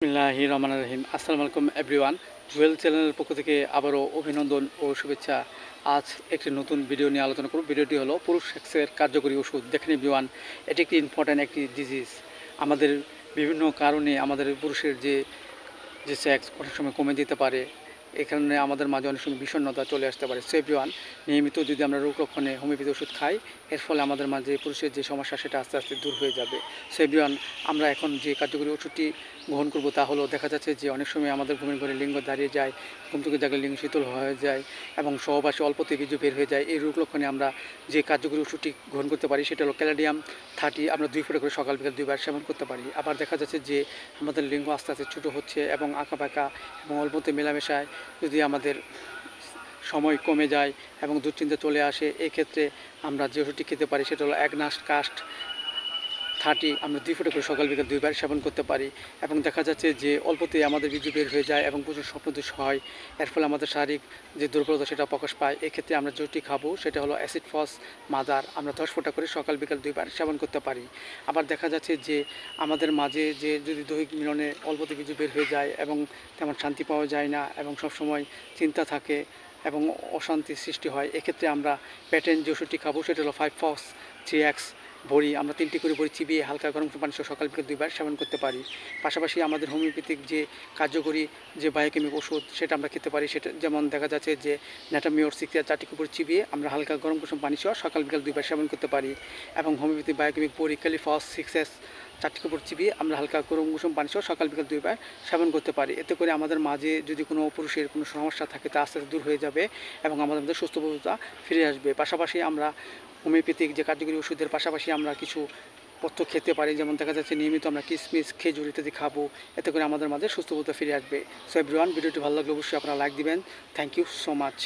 বিসমিল্লাহির রহমানির রহিম। আসসালামু আলাইকুম এভরিওয়ান। জুয়েল চ্যানেলের পক্ষ থেকে আবারও অভিনন্দন ও শুভেচ্ছা। আজ একটি নতুন ভিডিও নিয়ে আলোচনা করব। ভিডিওটি হলো পুরুষ সেক্সের কার্যকরী ওষুধ। দেখেন এভরিওয়ান, এটি একটি ইম্পর্ট্যান্ট একটি ডিজিজ। আমাদের বিভিন্ন কারণে আমাদের পুরুষের যে সেক্স অনেক সময় কমে যেতে পারে। এখানে আমাদের মাঝে অনেক সময় বিষণ্ণতা চলে আসতে পারে। সো এভরিওয়ান, নিয়মিত যদি আমরা রোগ লক্ষণে হোমিওপ্যাথি ওষুধ খাই, এর ফলে আমাদের মাঝে পুরুষের যে সমস্যা সেটা আস্তে আস্তে দূর হয়ে যাবে। সো এভরিওয়ান, আমরা এখন যে কার্যকরী ওষুধটি গ্রহণ করব তা হলো, দেখা যাচ্ছে যে অনেক সময় আমাদের ঘুমের ঘরে লিঙ্গ দাঁড়িয়ে যায়, ঘুম থেকে জাগলে লিঙ্গ শীতল হয়ে যায় এবং সহবাসে অল্পতে বীর্য বের হয়ে যায়। এই রোগ লক্ষণে আমরা যে কার্যকরী ওষুধটি গ্রহণ করতে পারি সেটা হলো ক্যালাডিয়াম 30। আমরা 2 ফোঁটা করে সকাল বিকাল 2 বার সেবন করতে পারি। আবার দেখা যাচ্ছে যে আমাদের লিঙ্গ আস্তে আস্তে ছোটো হচ্ছে এবং আঁকাবাঁকা এবং অল্পতে মেলামেশায় যদি আমাদের সময় কমে যায় এবং দুশ্চিন্তা চলে আসে, এই ক্ষেত্রে আমরা যে ওষুধটি খেতে পারি সেটা হলো অ্যাগনাস্ট কাস্ট 30। আমরা 2 ফোঁটা করে সকাল বিকাল 2 বার সেবন করতে পারি এবং দেখা যাচ্ছে যে অল্পতেই আমাদের বীর্য বের হয়ে যায় এবং প্রচুর স্বপ্নদোষ হয়। এর ফলে আমাদের শারীরিক যে দুর্বলতা সেটা প্রকাশ পায়। এক্ষেত্রে আমরা যেটি খাবো সেটা হলো অ্যাসিড ফস মাদার। আমরা 10 ফোঁটা করে সকাল বিকাল 2 বার সেবন করতে পারি। আবার দেখা যাচ্ছে যে আমাদের মাঝে যে যদি দৈহিক মিলনে অল্পতে বীর্য বের হয়ে যায় এবং তেমন শান্তি পাওয়া যায় না এবং সবসময় চিন্তা থাকে এবং অশান্তির সৃষ্টি হয়, এক্ষেত্রে আমরা প্যাটেন যে ওষুধটি খাবো সেটা হলো 5-ফক্স 3X বড়ি। আমরা 3টি করে বড়ি চিবিয়ে হালকা গরম পানি সহ সকাল বিকেল 2 বার সেবন করতে পারি। পাশাপাশি আমাদের হোমিওপ্যাথিক যে কার্যকরী যে বায়োকেমিক ওষুধ সেটা আমরা খেতে পারি। সেটা যেমন দেখা যাচ্ছে যে ন্যাটামিওর 6 4টি করে চিবিয়ে আমরা হালকা গরম কুসুম পানি সহ সকাল বিকাল 2 বার সেবন করতে পারি। এবং হোমিওপ্যাথিক বায়োকেমিক বড়ি ক্যালিফস 6S 4টি করে চিবিয়ে আমরা হালকা গরম কুসুম পানি সহ সকাল বিকাল 2 বার সেবন করতে পারি। এতে করে আমাদের মাঝে যদি কোনো পুরুষের কোনো সমস্যা থাকে তা আস্তে আস্তে দূর হয়ে যাবে এবং আমাদের মধ্যে সুস্থতা ফিরে আসবে। পাশাপাশি আমরা হোমিওপ্যাথিক যে কার্যকরী ওষুধের পাশাপাশি আমরা কিছু পথ্য খেতে পারি। যেমন দেখা যাচ্ছে নিয়মিত আমরা কিশমিশ খেজুর ইত্যাদি খাবো। এতে করে আমাদের মাঝে সুস্থতা ফিরে আসবে। সো এভরিওয়ান, ভিডিওটি ভালো লাগলে অবশ্যই আপনারা লাইক দিবেন। Thank you so much.